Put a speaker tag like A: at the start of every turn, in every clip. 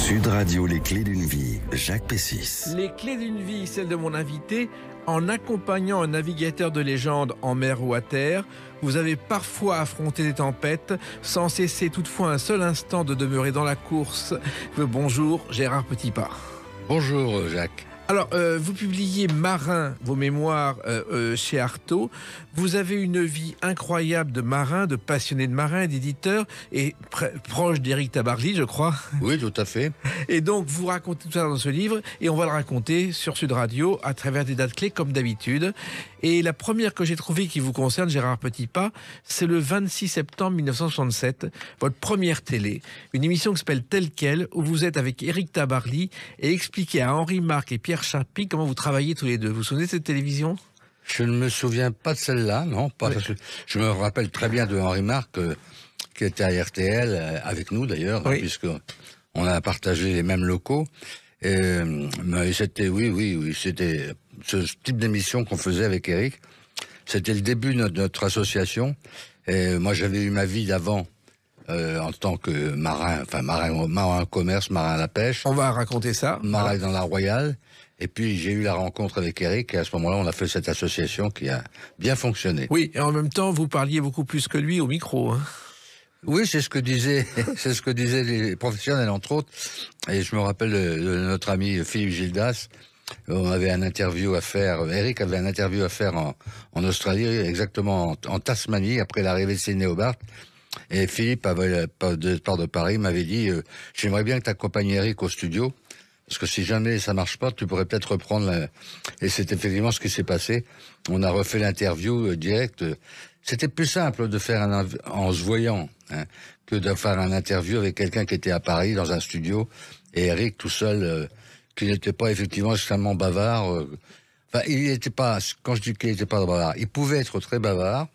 A: Sud Radio, les clés d'une vie, Jacques Pessis.
B: Les clés d'une vie, celle de mon invité, en accompagnant un navigateur de légende en mer ou à terre, vous avez parfois affronté des tempêtes, sans cesser toutefois un seul instant de demeurer dans la course. Bonjour, Gérard Petitpas.
C: Bonjour Jacques.
B: Alors, vous publiez Marin, vos mémoires chez Artaud. Vous avez une vie incroyable de marin, de passionné de marin, d'éditeur, et proche d'Éric Tabarly, je crois.
C: Oui, tout à fait.
B: Et donc, vous racontez tout ça dans ce livre, et on va le raconter sur Sud Radio, à travers des dates clés, comme d'habitude. Et la première que j'ai trouvée qui vous concerne, Gérard Petitpas, c'est le 26 septembre 1967, votre première télé. Une émission qui s'appelle Tel Quel, où vous êtes avec Éric Tabarly, et expliquez à Henri Marc et Pierre Chapuis comment vous travaillez tous les deux. Vous vous souvenez de cette télévision ?
C: Je ne me souviens pas de celle-là, non. Pas. Oui. Je me rappelle très bien de Henri Marc, qui était à RTL, avec nous d'ailleurs, oui. Puisqu'on a partagé les mêmes locaux. Mais c'était, oui, c'était ce type d'émission qu'on faisait avec Éric. C'était le début de notre association. Et moi, j'avais eu ma vie d'avant. En tant que marin au commerce, marin à la pêche.
B: On va raconter ça.
C: Marin dans la Royale. Et puis j'ai eu la rencontre avec Éric et à ce moment-là, on a fait cette association qui a bien fonctionné.
B: Oui, et en même temps, vous parliez beaucoup plus que lui au micro. Hein.
C: Oui, c'est ce que disaient les professionnels, entre autres. Et je me rappelle de notre ami Philippe Gildas. On avait un interview à faire. Éric avait un interview à faire en Australie, exactement en Tasmanie, après l'arrivée de Sydney Hobart. Et Philippe, de part de Paris, m'avait dit j'aimerais bien que tu accompagnes Éric au studio, parce que si jamais ça marche pas, tu pourrais peut-être reprendre Et c'est effectivement ce qui s'est passé. On a refait l'interview direct. C'était plus simple de faire en se voyant que de faire un interview avec quelqu'un qui était à Paris dans un studio, et Éric tout seul, qui n'était pas effectivement extrêmement bavard. Enfin, il n'était pas, quand je dis qu'il n'était pas bavard, il pouvait être très bavard,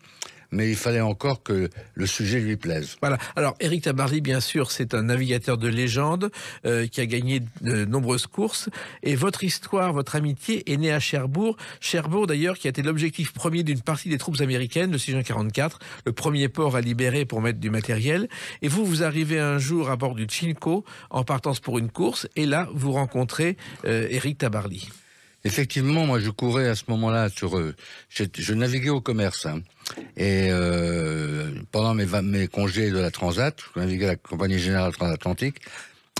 C: mais il fallait encore que le sujet lui plaise.
B: Voilà. Alors, Éric Tabarly, bien sûr, c'est un navigateur de légende qui a gagné de nombreuses courses. Et votre histoire, votre amitié est née à Cherbourg. Cherbourg, d'ailleurs, qui a été l'objectif premier d'une partie des troupes américaines, le 6 juin 44, le premier port à libérer pour mettre du matériel. Et vous arrivez un jour à bord du Chinko, en partance pour une course. Et là, vous rencontrez Éric Tabarly.
C: Effectivement, moi je courais à ce moment-là je naviguais au commerce, et pendant mes congés de la Transat, je naviguais à la Compagnie Générale Transatlantique,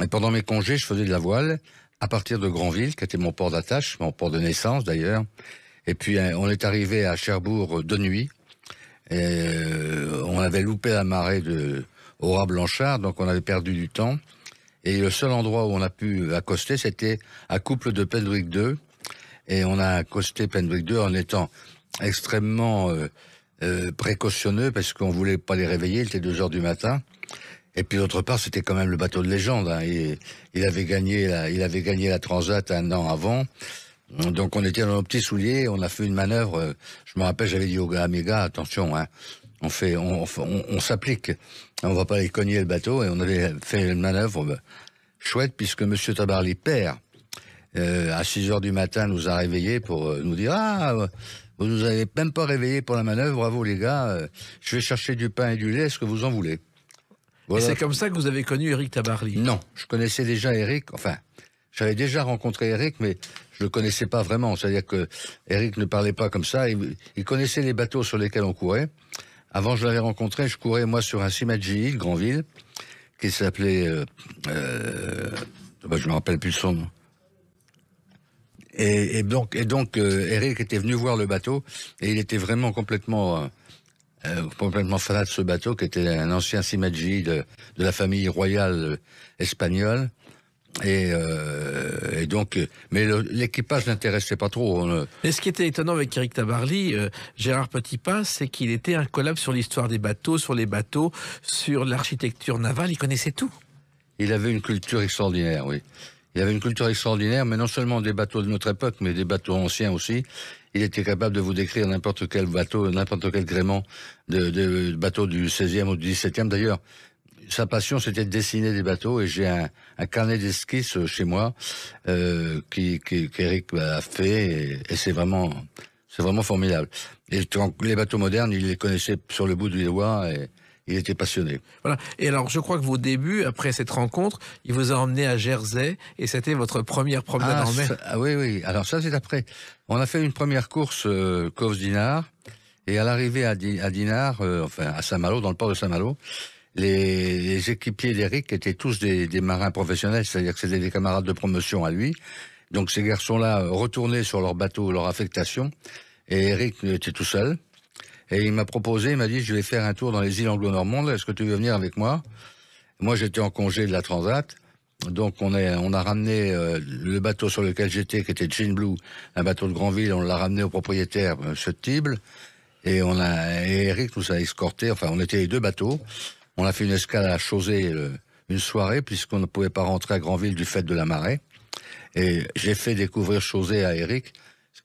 C: et pendant mes congés, je faisais de la voile à partir de Granville, qui était mon port d'attache, mon port de naissance d'ailleurs. Et puis on est arrivé à Cherbourg de nuit, et on avait loupé la marée au Raz Blanchard, donc on avait perdu du temps. Et le seul endroit où on a pu accoster, c'était à Couple de Pendwick 2. Et on a accosté Pendwick 2 en étant extrêmement précautionneux, parce qu'on voulait pas les réveiller, il était 2h du matin. Et puis d'autre part, c'était quand même le bateau de légende. Hein. Il avait gagné la Transat un an avant. Donc on était dans nos petits souliers, on a fait une manœuvre. Je me rappelle, j'avais dit au gars, mes gars, attention, hein, on s'applique. On va pas les cogner le bateau, et on avait fait une manœuvre chouette, puisque Monsieur Tabarly père, à 6h du matin, nous a réveillés pour nous dire vous nous avez même pas réveillés pour la manœuvre, bravo les gars, je vais chercher du pain et du lait, est-ce que vous en voulez? Voilà.
B: Et c'est comme ça que vous avez connu Éric Tabarly?
C: Non, je connaissais déjà Éric, enfin, j'avais déjà rencontré Éric, mais je le connaissais pas vraiment, c'est-à-dire que Éric ne parlait pas comme ça, il connaissait les bateaux sur lesquels on courait. Avant, je l'avais rencontré, je courais moi sur un Simaji, Granville, qui s'appelait, je me rappelle plus son nom. Et donc, Éric était venu voir le bateau, et il était vraiment complètement fanat de ce bateau, qui était un ancien Simaji de la famille royale espagnole. Et donc, mais l'équipage n'intéressait pas trop.
B: Mais ce qui était étonnant avec Éric Tabarly, Gérard Petitpas, c'est qu'il était incollable sur l'histoire des bateaux, sur les bateaux, sur l'architecture navale. Il connaissait tout.
C: Il avait une culture extraordinaire, oui. Il avait une culture extraordinaire, mais non seulement des bateaux de notre époque, mais des bateaux anciens aussi. Il était capable de vous décrire n'importe quel bateau, n'importe quel gréement de bateaux du 16e ou du 17e. D'ailleurs, sa passion, c'était de dessiner des bateaux, et j'ai un carnet d'esquisses chez moi qu'Éric a fait, et c'est vraiment formidable. Et les bateaux modernes, il les connaissait sur le bout du doigt, et il était passionné.
B: Voilà. Et alors, je crois que vos débuts, après cette rencontre, il vous a emmené à Jersey, et c'était votre première promenade en mer.
C: Oui. Alors ça, c'est après. On a fait une première course Cove Dinard, et à l'arrivée à Dinard, à Saint-Malo, dans le port de Saint-Malo, les équipiers d'Éric étaient tous des marins professionnels, c'est-à-dire que c'était des camarades de promotion à lui. Donc ces garçons-là retournaient sur leur bateau, leur affectation, et Éric était tout seul. Et il m'a proposé, il m'a dit, je vais faire un tour dans les îles anglo-normandes, est-ce que tu veux venir avec moi? Moi, j'étais en congé de la Transat, donc on a ramené le bateau sur lequel j'étais, qui était Gin Blue, un bateau de Granville, on l'a ramené au propriétaire, ce Tible, et Eric nous a escortés, enfin, on était les deux bateaux, on a fait une escale à Chausey une soirée, puisqu'on ne pouvait pas rentrer à Granville du fait de la marée, et j'ai fait découvrir Chausey à Eric,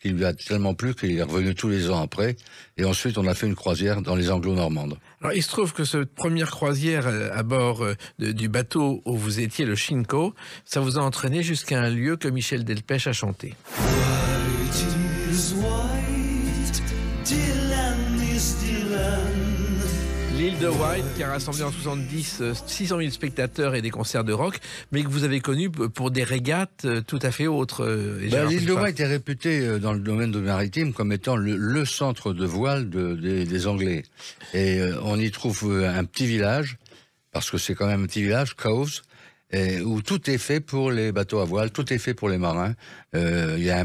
C: qui lui a tellement plu qu'il est revenu tous les ans après. Et ensuite, on a fait une croisière dans les Anglo-Normandes.
B: Alors, il se trouve que cette première croisière à bord du bateau où vous étiez, le Shinko, ça vous a entraîné jusqu'à un lieu que Michel Delpech a chanté. L'île de Wight, qui a rassemblé en 70 600 000 spectateurs et des concerts de rock, mais que vous avez connu pour des régates tout à fait autres.
C: L'île de Wight est réputée dans le domaine du maritime comme étant le centre de voile des Anglais. Et on y trouve un petit village, parce que c'est quand même un petit village, Cowes, où tout est fait pour les bateaux à voile, tout est fait pour les marins. Il y a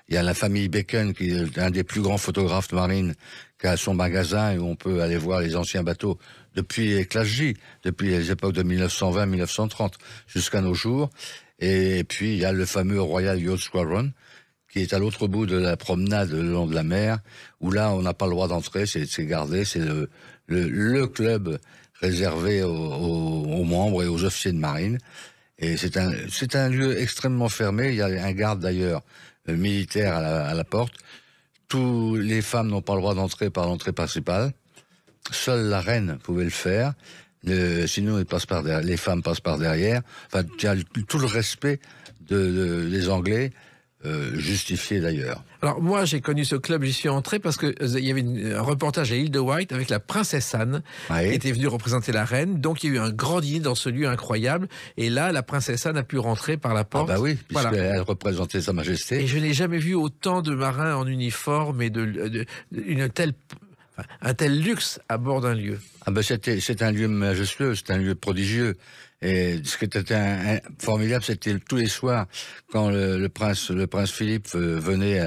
C: il y a la famille Bacon, qui est un des plus grands photographes de marine, qui a son magasin et où on peut aller voir les anciens bateaux depuis les classes J, depuis les époques de 1920-1930 jusqu'à nos jours. Et puis il y a le fameux Royal Yacht Squadron, qui est à l'autre bout de la promenade le long de la mer, où là on n'a pas le droit d'entrer, c'est gardé, c'est le club réservé aux membres et aux officiers de marine. Et c'est un lieu extrêmement fermé. Il y a un garde d'ailleurs militaire à la porte. Tous les femmes n'ont pas le droit d'entrer par l'entrée principale. Seule la reine pouvait le faire. Sinon, les femmes passent par derrière. Enfin, il y a tout le respect des Anglais, justifié d'ailleurs.
B: Alors moi j'ai connu ce club, j'y suis entré parce que il y avait un reportage à l'île de Wight avec la princesse Anne qui était venue représenter la reine, donc il y a eu un grand dîner dans ce lieu incroyable et là la princesse Anne a pu rentrer par la porte.
C: Ah bah oui, puisqu'elle représentait sa majesté.
B: Et je n'ai jamais vu autant de marins en uniforme et un tel luxe à bord d'un lieu.
C: Ah ben c'est un lieu majestueux, c'est un lieu prodigieux. Et ce qui était formidable, c'était tous les soirs quand le prince Philippe venait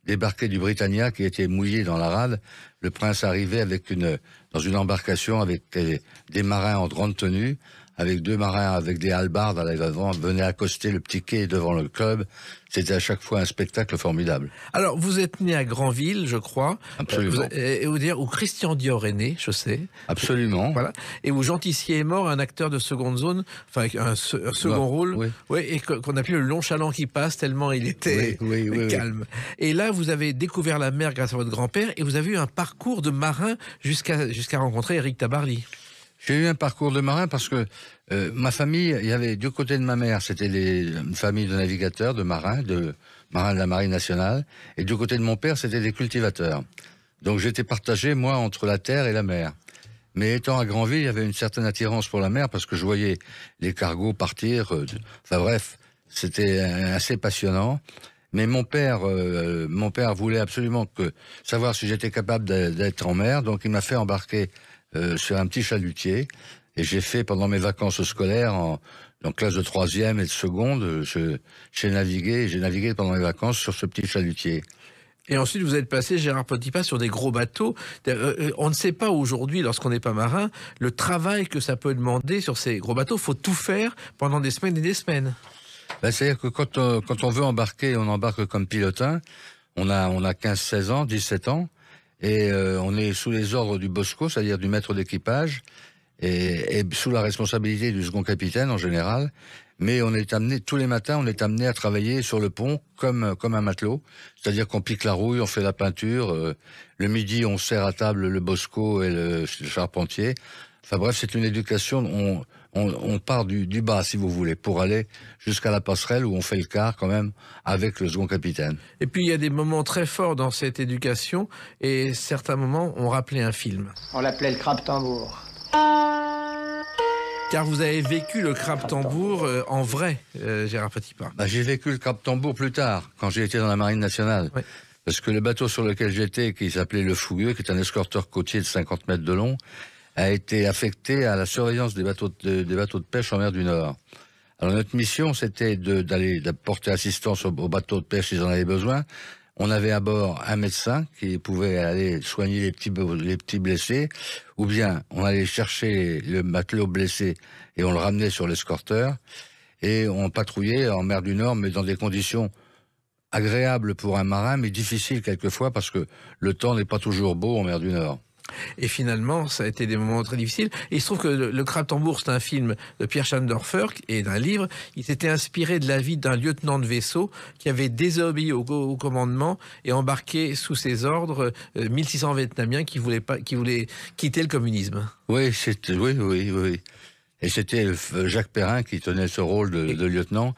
C: débarquer du Britannia, qui était mouillé dans la rade. Le prince arrivait dans une embarcation avec des marins en grande tenue, avec deux marins avec des hallebardes à l'avant, venaient accoster le petit quai devant le club. C'était à chaque fois un spectacle formidable.
B: Alors, vous êtes né à Granville, je crois.
C: Absolument.
B: Où Christian Dior est né, je sais.
C: Absolument.
B: Voilà. Et où Jean Tissier est mort, un acteur de seconde zone, enfin un second rôle. Oui. Ouais, et qu'on appelait le long chaland qui passe, tellement il était calme. Oui. Et là, vous avez découvert la mer grâce à votre grand-père et vous avez eu un parcours de marin jusqu'à rencontrer Éric Tabarly.
C: J'ai eu un parcours de marin parce que ma famille, il y avait du côté de ma mère, c'était une famille de navigateurs, de marins de la Marine nationale, et du côté de mon père, c'était des cultivateurs. Donc j'étais partagé, moi, entre la terre et la mer. Mais étant à Granville, il y avait une certaine attirance pour la mer parce que je voyais les cargos partir. Enfin bref, c'était assez passionnant. Mais mon père voulait absolument savoir si j'étais capable d'être en mer, donc il m'a fait embarquer sur un petit chalutier, et j'ai fait pendant mes vacances scolaires en classe de 3e et de seconde, j'ai navigué pendant mes vacances sur ce petit chalutier.
B: Et ensuite, vous êtes passé, Gérard Petipas, sur des gros bateaux. On ne sait pas aujourd'hui, lorsqu'on n'est pas marin, le travail que ça peut demander sur ces gros bateaux. Il faut tout faire pendant des semaines et des semaines.
C: Ben, c'est-à-dire que quand on veut embarquer, on embarque comme pilotin. On a 15-16 ans, 17 ans. Et on est sous les ordres du Bosco, c'est-à-dire du maître d'équipage, et sous la responsabilité du second capitaine en général. Mais tous les matins, on est amené à travailler sur le pont comme un matelot. C'est-à-dire qu'on pique la rouille, on fait la peinture. Le midi, on sert à table le Bosco et le charpentier. Enfin bref, c'est une éducation. on part du bas, si vous voulez, pour aller jusqu'à la passerelle où on fait le quart quand même avec le second capitaine.
B: Et puis il y a des moments très forts dans cette éducation et certains moments ont rappelé un film.
D: On l'appelait le crabe-tambour.
B: Car vous avez vécu le crabe-tambour en vrai, Gérard Petitpas.
C: J'ai vécu le crabe-tambour plus tard, quand j'ai été dans la Marine nationale.
B: Ouais.
C: Parce que le bateau sur lequel j'étais, qui s'appelait le Fougueux, qui est un escorteur côtier de 50 mètres de long, a été affecté à la surveillance des bateaux de pêche en mer du Nord. Alors notre mission, c'était d'apporter assistance aux bateaux de pêche s'ils en avaient besoin. On avait à bord un médecin qui pouvait aller soigner les petits blessés, ou bien on allait chercher le matelot blessé et on le ramenait sur l'escorteur, et on patrouillait en mer du Nord, mais dans des conditions agréables pour un marin, mais difficiles quelquefois, parce que le temps n'est pas toujours beau en mer du Nord.
B: Et finalement, ça a été des moments très difficiles. Et il se trouve que le Crabe-Tambour, c'est un film de Pierre Schandorfer et d'un livre. Il s'était inspiré de la vie d'un lieutenant de vaisseau qui avait désobéi au commandement et embarqué sous ses ordres 1600 Vietnamiens qui voulaient quitter le communisme.
C: Oui. Et c'était Jacques Perrin qui tenait ce rôle de lieutenant,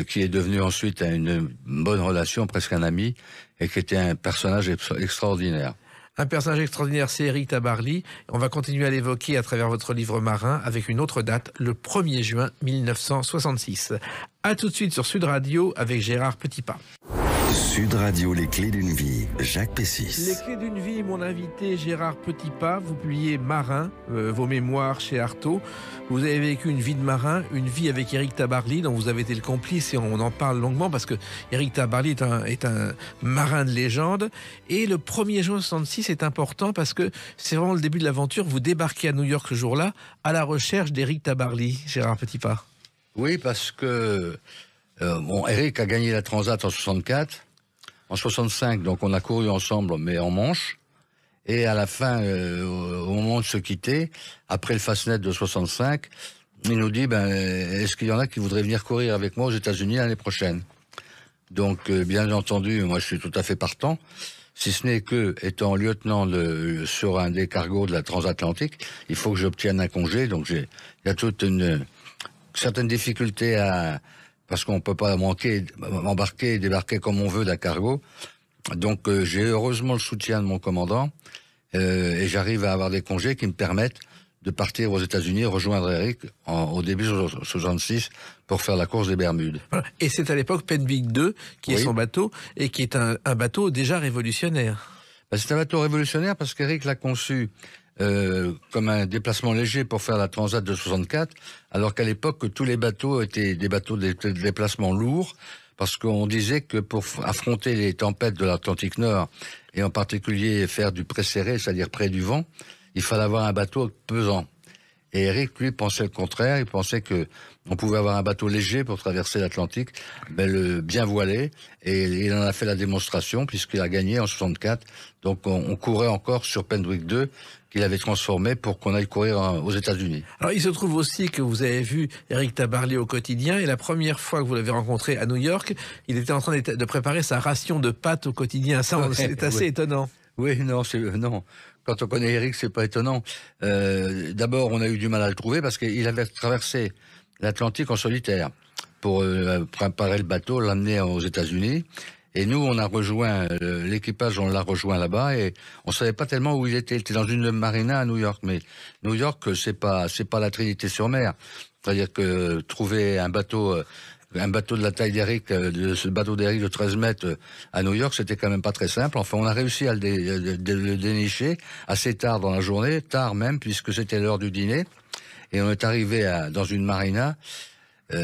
C: qui est devenu ensuite une bonne relation, presque un ami, et qui était un personnage extraordinaire.
B: Un personnage extraordinaire, c'est Éric Tabarly. On va continuer à l'évoquer à travers votre livre marin avec une autre date, le 1er juin 1966. A tout de suite sur Sud Radio avec Gérard Petitpas.
A: Sud Radio, les clés d'une vie, Jacques
B: Les
A: Pessis.
B: clés d'une vie, mon invité Gérard Petitpas. Vous publiez Marin, vos mémoires chez Artaud. Vous avez vécu une vie de marin, une vie avec Éric Tabarly, dont vous avez été le complice et on en parle longuement parce que Éric Tabarly est un marin de légende. Et le 1er juin 66 est important parce que c'est vraiment le début de l'aventure. Vous débarquez à New York ce jour-là à la recherche d'Éric Tabarly, Gérard Petitpas.
C: Oui, parce que Éric a gagné la Transat en 64. En 65, donc on a couru ensemble, mais en manche. Et à la fin, au moment de se quitter, après le Fastnet de 65, il nous dit, est-ce qu'il y en a qui voudraient venir courir avec moi aux États-Unis l'année prochaine? Donc, bien entendu, moi je suis tout à fait partant. Si ce n'est que, étant lieutenant sur un des cargos de la transatlantique, il faut que j'obtienne un congé. Donc il y a toute une certaine difficulté parce qu'on peut pas embarquer et débarquer comme on veut d'un cargo. Donc j'ai heureusement le soutien de mon commandant et j'arrive à avoir des congés qui me permettent de partir aux États-Unis, rejoindre Éric au début de 66 pour faire la course des Bermudes.
B: Voilà. Et c'est à l'époque Penwick 2 qui est son bateau et qui est un bateau déjà révolutionnaire.
C: C'est un bateau révolutionnaire parce qu'Éric l'a conçu comme un déplacement léger pour faire la Transat de 64, alors qu'à l'époque, tous les bateaux étaient des bateaux de déplacement lourds, parce qu'on disait que pour affronter les tempêtes de l'Atlantique Nord, et en particulier faire du préserré, c'est-à-dire près du vent, il fallait avoir un bateau pesant. Et Éric, lui, pensait le contraire. Il pensait que on pouvait avoir un bateau léger pour traverser l'Atlantique, le bien voilé. Et il en a fait la démonstration puisqu'il a gagné en 64. Donc on courait encore sur Penwick 2 qu'il avait transformé pour qu'on aille courir aux États-Unis.
B: Alors il se trouve aussi que vous avez vu Éric Tabarly au quotidien et la première fois que vous l'avez rencontré à New York, il était en train de préparer sa ration de pâtes au quotidien. Ça, c'est assez étonnant.
C: Oui, non. Quand on connaît Éric, c'est pas étonnant. D'abord, on a eu du mal à le trouver parce qu'il avait traversé l'Atlantique en solitaire pour préparer le bateau, l'amener aux États-Unis. Et nous, on a rejoint l'équipage, on l'a rejoint là-bas et on savait pas tellement où il était. Il était dans une marina à New York, mais New York, c'est pas la Trinité-sur-Mer. C'est-à-dire que trouver un bateau de la taille d'Éric, de ce bateau d'Éric de 13 mètres à New York, c'était quand même pas très simple. Enfin, on a réussi à le dénicher assez tard dans la journée, tard même, puisque c'était l'heure du dîner. Et on est arrivé dans une marina qui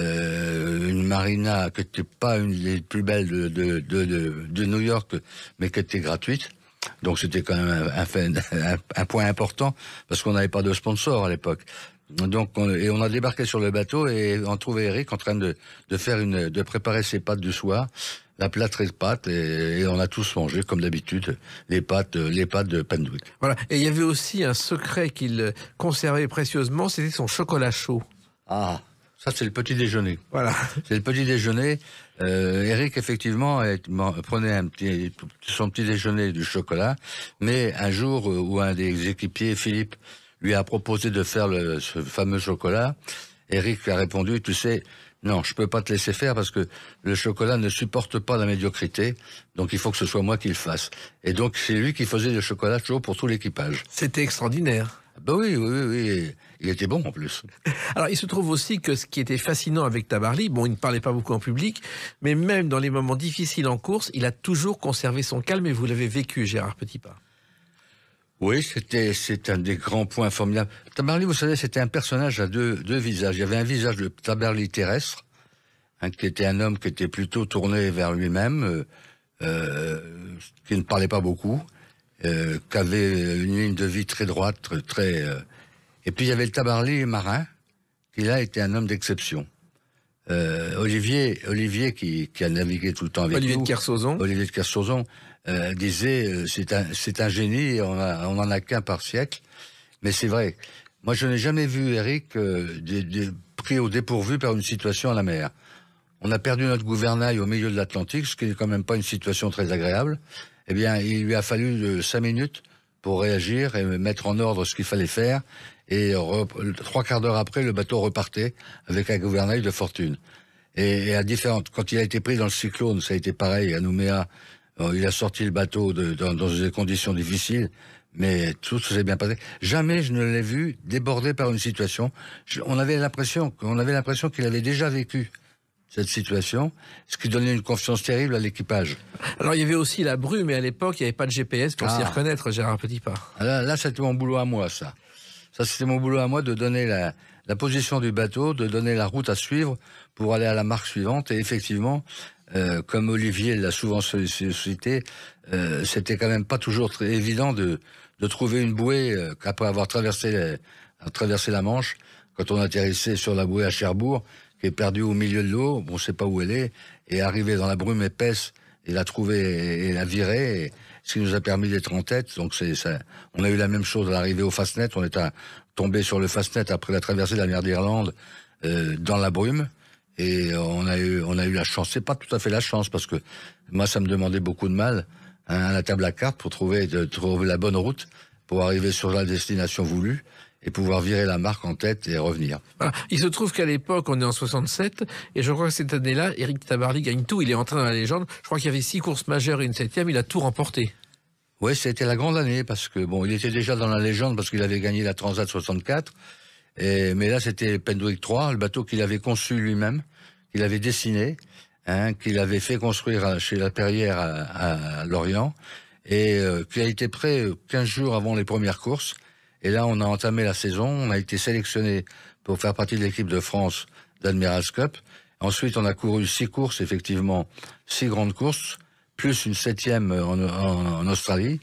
C: n'était pas une des plus belles de New York, mais qui était gratuite. Donc c'était quand même un point important, parce qu'on n'avait pas de sponsor à l'époque. Donc on a débarqué sur le bateau et on trouvait Éric en train de préparer ses pâtes du soir, la plâtrée de pâtes, et on a tous mangé comme d'habitude les pâtes de Penwick.
B: Voilà. Et il y avait aussi un secret qu'il conservait précieusement, c'était son chocolat chaud.
C: Ah, ça c'est le petit déjeuner.
B: Voilà.
C: C'est le petit déjeuner. Éric effectivement prenait son petit déjeuner du chocolat, mais un jour où un des équipiers, Philippe, lui a proposé de faire ce fameux chocolat. Eric a répondu, tu sais, non, je peux pas te laisser faire parce que le chocolat ne supporte pas la médiocrité, donc il faut que ce soit moi qui le fasse. Et donc c'est lui qui faisait le chocolat chaud pour tout l'équipage.
B: C'était extraordinaire.
C: Ben oui, il était bon en plus.
B: Alors, il se trouve aussi que ce qui était fascinant avec Tabarly, bon, il ne parlait pas beaucoup en public, mais même dans les moments difficiles en course, il a toujours conservé son calme et vous l'avez vécu, Gérard Petitpas.
C: Oui, c'est un des grands points formidables. Tabarly, vous savez, c'était un personnage à deux visages. Il y avait un visage de Tabarly terrestre, qui était un homme qui était plutôt tourné vers lui-même, qui ne parlait pas beaucoup, qui avait une ligne de vie très droite, très. Et puis il y avait le Tabarly marin, qui là était un homme d'exception. Olivier qui a navigué tout le temps avec
B: Olivier
C: nous.
B: Olivier
C: de Kersauzon disait c'est un génie, on en a qu'un par siècle. Mais c'est vrai. Moi, je n'ai jamais vu Eric pris au dépourvu par une situation à la mer. On a perdu notre gouvernail au milieu de l'Atlantique, ce qui n'est quand même pas une situation très agréable. Eh bien, il lui a fallu 5 minutes pour réagir et mettre en ordre ce qu'il fallait faire. Et 3 quarts d'heure après, le bateau repartait avec un gouvernail de fortune. Et à différentes, quand il a été pris dans le cyclone, ça a été pareil à Nouméa. Il a sorti le bateau dans des conditions difficiles, mais tout s'est bien passé. Jamais je ne l'ai vu déborder par une situation. On avait l'impression qu'il avait déjà vécu cette situation, ce qui donnait une confiance terrible à l'équipage.
B: Alors, il y avait aussi la brume, mais à l'époque, il n'y avait pas de GPS pour s'y reconnaître, Gérard Petitpas.
C: Là, c'était mon boulot à moi, ça. Ça, c'était mon boulot à moi de donner la position du bateau, de donner la route à suivre pour aller à la marque suivante. Et effectivement, comme Olivier l'a souvent sollicité, c'était quand même pas toujours très évident de trouver une bouée qu'après avoir traversé la Manche, quand on atterrissait sur la bouée à Cherbourg, qui est perdue au milieu de l'eau, on ne sait pas où elle est, et arriver dans la brume épaisse et la trouver et la virer, ce qui nous a permis d'être en tête. Donc on a eu la même chose à l'arrivée au Fastnet. On est tombé sur le Fastnet après la traversée de la mer d'Irlande dans la brume. Et on a eu la chance. C'est pas tout à fait la chance parce que moi, ça me demandait beaucoup de mal à la table à cartes pour trouver la bonne route pour arriver sur la destination voulue et pouvoir virer la marque en tête et revenir.
B: Voilà. Il se trouve qu'à l'époque, on est en 67, et je crois que cette année-là, Eric Tabarly gagne tout. Il est entré dans la légende. Je crois qu'il y avait 6 courses majeures et une 7e. Il a tout remporté.
C: Oui, c'était la grande année parce que bon, il était déjà dans la légende parce qu'il avait gagné la Transat 64. Mais là, c'était Pendwick 3, le bateau qu'il avait conçu lui-même, qu'il avait dessiné, qu'il avait fait construire chez La Perrière à Lorient, et qui a été prêt 15 jours avant les premières courses. Et là, on a entamé la saison, on a été sélectionné pour faire partie de l'équipe de France d'Admirals Cup. Ensuite, on a couru 6 courses, effectivement, 6 grandes courses, plus une 7e en Australie.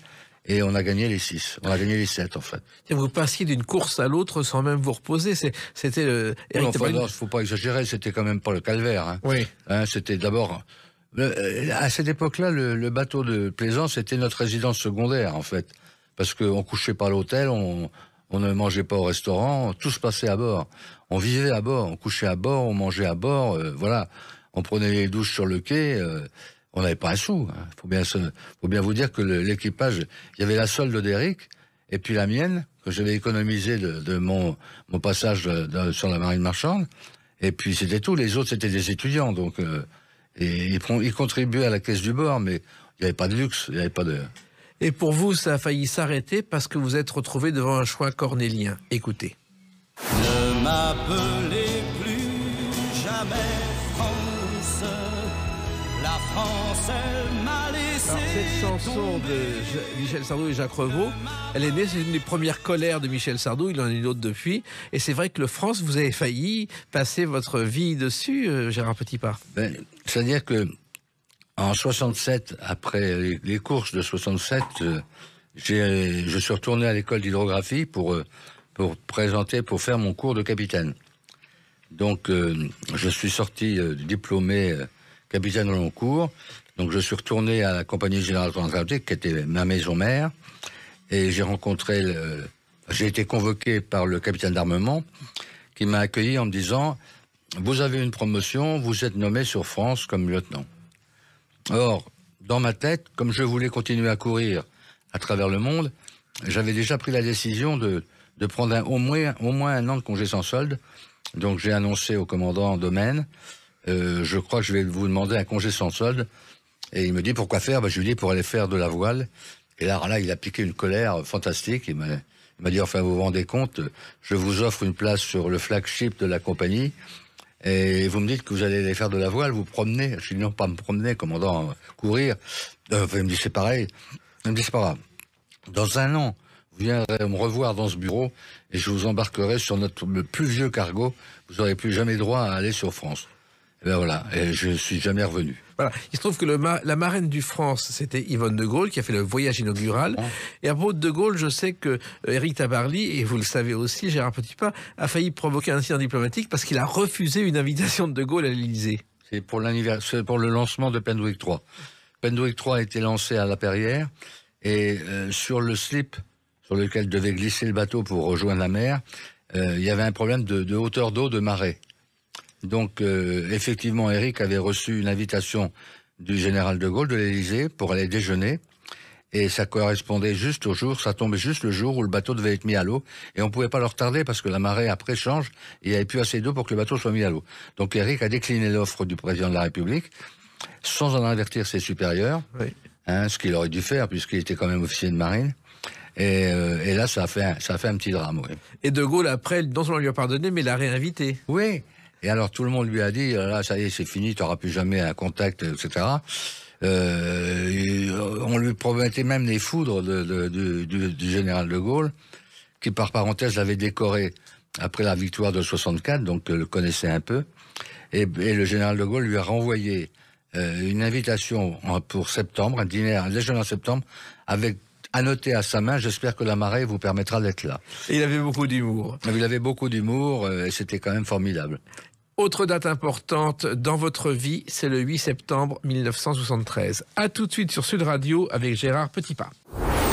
C: Et on a gagné les 6. On a gagné les 7, en fait.
B: Et vous passiez d'une course à l'autre sans même vous reposer. C'était le...
C: Non, faut pas exagérer, c'était quand même pas le calvaire.
B: Oui.
C: C'était d'abord... à cette époque-là, le bateau de plaisance était notre résidence secondaire, en fait. Parce qu'on couchait pas à l'hôtel, on ne mangeait pas au restaurant, tout se passait à bord. On vivait à bord, on couchait à bord, on mangeait à bord, voilà. On prenait les douches sur le quai... on n'avait pas un sou. Faut bien vous dire que l'équipage, il y avait la solde d'Eric et puis la mienne que j'avais économisée de mon passage sur la marine marchande. Et puis c'était tout. Les autres c'était des étudiants, donc et ils contribuaient à la caisse du bord, mais il n'y avait pas de luxe, il n'y avait pas de.
B: Et pour vous, ça a failli s'arrêter parce que vous êtes retrouvé devant un choix cornélien. Écoutez.
E: Ne m'appelez plus jamais France. La France, elle m'a laissé.
B: Alors, cette chanson de Michel Sardou et Jacques Revaux, elle est née, c'est une des premières colères de Michel Sardou, il en a une autre depuis. Et c'est vrai que le France, vous avez failli passer votre vie dessus, Gérard Petitpas.
C: C'est-à-dire que en 67, après les courses de 67, je suis retourné à l'école d'hydrographie pour faire mon cours de capitaine. Donc, je suis sorti diplômé capitaine de long cours. Donc, je suis retourné à la Compagnie Générale Transatlantique, qui était ma maison mère, et j'ai été convoqué par le capitaine d'armement, qui m'a accueilli en me disant « Vous avez une promotion, vous êtes nommé sur France comme lieutenant ». Or, dans ma tête, comme je voulais continuer à courir à travers le monde, j'avais déjà pris la décision de de prendre au moins un an de congé sans solde. Donc j'ai annoncé au commandant Domaine, je crois que je vais vous demander un congé sans solde. Et il me dit pourquoi faire? Je lui dis pour aller faire de la voile. Et là, il a piqué une colère fantastique. Il m'a dit, enfin, vous vous rendez compte, je vous offre une place sur le flagship de la compagnie, et vous me dites que vous allez aller faire de la voile, vous promener. Je lui dis, non, pas me promener, commandant, courir. Il me dit, c'est pareil. Il me dit, c'est pas grave. Dans un an, vous viendrez me revoir dans ce bureau, et je vous embarquerai sur le plus vieux cargo. Vous n'aurez plus jamais droit à aller sur France. Et ben voilà, et je suis jamais revenu.
B: Voilà. Il se trouve que la marraine du France, c'était Yvonne de Gaulle, qui a fait le voyage inaugural. Et à propos de Gaulle, je sais que Éric Tabarly, et vous le savez aussi, Gérard Petitpas, a failli provoquer un incident diplomatique parce qu'il a refusé une invitation de Gaulle à l'Élysée.
C: C'est pour le lancement de Pendwick 3. Pendwick 3 a été lancé à La Perrière, et sur le slip sur lequel devait glisser le bateau pour rejoindre la mer, il y avait un problème de hauteur d'eau, de marée. Donc, effectivement, Éric avait reçu une invitation du général de Gaulle de l'Élysée pour aller déjeuner. Et ça correspondait juste au jour, ça tombait juste le jour où le bateau devait être mis à l'eau. Et on pouvait pas le retarder parce que la marée après change et il n'y avait plus assez d'eau pour que le bateau soit mis à l'eau. Donc, Éric a décliné l'offre du président de la République sans en avertir ses supérieurs. Oui. Ce qu'il aurait dû faire puisqu'il était quand même officier de marine. Et là, ça a fait un petit drame, oui.
B: Et de Gaulle, après, non seulement lui a pardonné, mais l'a réinvité.
C: Oui. Et alors tout le monde lui a dit, là ça y est, c'est fini, tu n'auras plus jamais un contact, etc. On lui promettait même des foudres du général de Gaulle, qui par parenthèse l'avait décoré après la victoire de 64, donc le connaissait un peu. Et le général de Gaulle lui a renvoyé une invitation pour septembre, un déjeuner en septembre, avec annoté à sa main, j'espère que la marée vous permettra d'être là.
B: Et il avait beaucoup d'humour.
C: Il avait beaucoup d'humour, et c'était quand même formidable.
B: Autre date importante dans votre vie, c'est le 8 septembre 1973. À tout de suite sur Sud Radio avec Gérard Petitpas.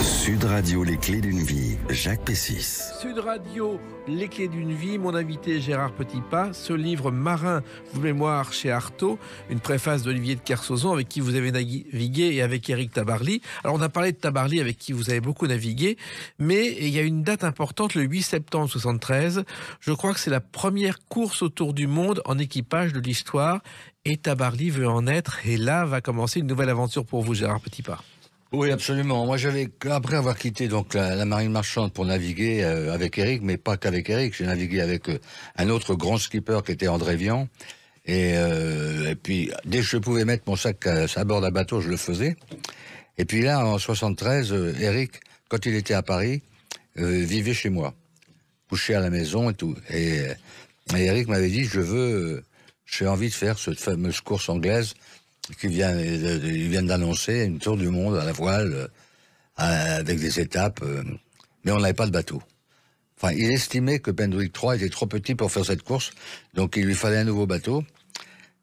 A: Sud Radio, les clés d'une vie, Jacques Pessis.
B: Sud Radio, les clés d'une vie, mon invité Gérard Petitpas, ce livre Marin, vous mémoire chez Artaud, une préface d'Olivier de Kersauzon avec qui vous avez navigué et avec Éric Tabarly. Alors on a parlé de Tabarly avec qui vous avez beaucoup navigué, mais il y a une date importante, le 8 septembre 1973. Je crois que c'est la première course autour du monde en équipage de l'histoire et Tabarly veut en être et là va commencer une nouvelle aventure pour vous Gérard Petitpas.
C: Oui, absolument. Moi, après avoir quitté donc la marine marchande pour naviguer avec Éric, mais pas qu'avec Éric, j'ai navigué avec un autre grand skipper qui était André Vian. Et puis, dès que je pouvais mettre mon sac à bord d'un bateau, je le faisais. Et puis là, en 73, Éric, quand il était à Paris, vivait chez moi, couché à la maison et tout. Et Éric m'avait dit, j'ai envie de faire cette fameuse course anglaise ils viennent d'annoncer une tour du monde à la voile, avec des étapes, mais on n'avait pas de bateau. Enfin, il estimait que Pendwick 3 était trop petit pour faire cette course, donc il lui fallait un nouveau bateau.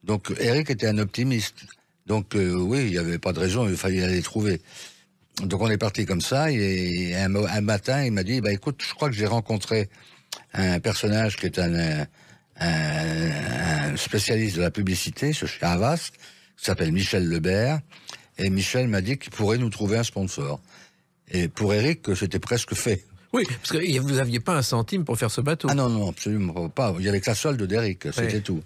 C: Donc Éric était un optimiste. Donc oui, il n'y avait pas de raison, il fallait aller trouver. Donc on est parti comme ça, et un matin, il m'a dit, écoute, je crois que j'ai rencontré un personnage qui est un spécialiste de la publicité, chez Havas, qui s'appelle Michel Lebert, et Michel m'a dit qu'il pourrait nous trouver un sponsor. Et pour Éric, c'était presque fait.
B: Oui, parce que vous n'aviez pas un centime pour faire ce bateau.
C: Ah non, absolument pas. Il y avait que la solde d'Éric, c'était tout.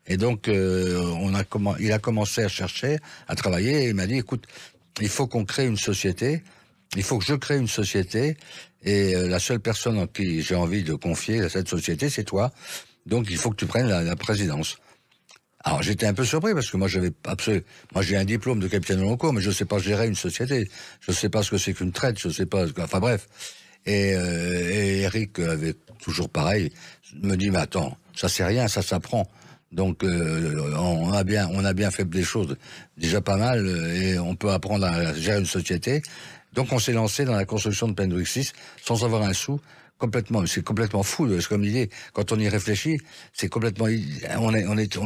C: Et donc, il a commencé à chercher, à travailler, et il m'a dit, écoute, il faut qu'on crée une société, il faut que je crée une société, et la seule personne en qui j'ai envie de confier cette société, c'est toi. Donc, il faut que tu prennes la présidence. Alors j'étais un peu surpris parce que moi j'ai un diplôme de capitaine de long cours, mais je sais pas gérer une société, je sais pas ce que c'est qu'une traite, je sais pas, enfin bref. Et Éric avait toujours pareil, me dit mais attends, ça c'est rien, ça s'apprend. Donc on a bien fait des choses déjà pas mal et on peut apprendre à gérer une société. Donc on s'est lancé dans la construction de Pendwick 6 sans avoir un sou. C'est complètement fou, comme idée. Quand on y réfléchit, c'est complètement, on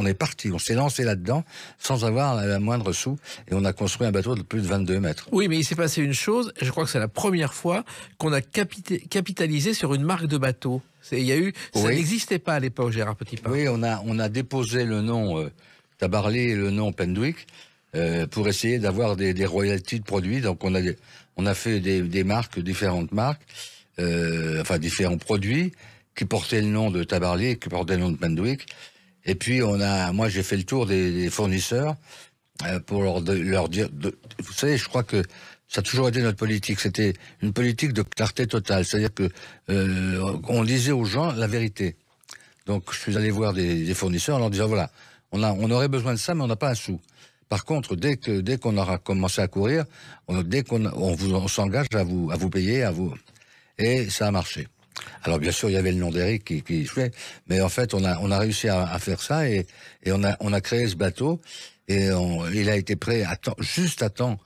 C: est parti, on s'est lancé là-dedans, sans avoir la moindre sou, et on a construit un bateau de plus de 22 mètres.
B: Oui, mais il s'est passé une chose, je crois que c'est la première fois qu'on a capitalisé sur une marque de bateau. Ça n'existait pas à l'époque, Gérard Petitpas.
C: Oui, on a déposé le nom Tabarly et le nom Pendwick, pour essayer d'avoir des royalties de produits. Donc on a fait des marques, différentes marques. enfin différents produits qui portaient le nom de Tabarly, qui portaient le nom de Pendwick. Et puis moi j'ai fait le tour des fournisseurs pour leur dire, vous savez, je crois que ça a toujours été notre politique. C'était une politique de clarté totale, c'est-à-dire que on disait aux gens la vérité. Donc je suis allé voir des fournisseurs en leur disant voilà, on aurait besoin de ça, mais on n'a pas un sou. Par contre, dès qu'on aura commencé à courir, on s'engage à vous payer, et ça a marché. Alors bien sûr, il y avait le nom d'Éric qui jouait, mais en fait, on a réussi à faire ça et on a créé ce bateau et il a été prêt juste à temps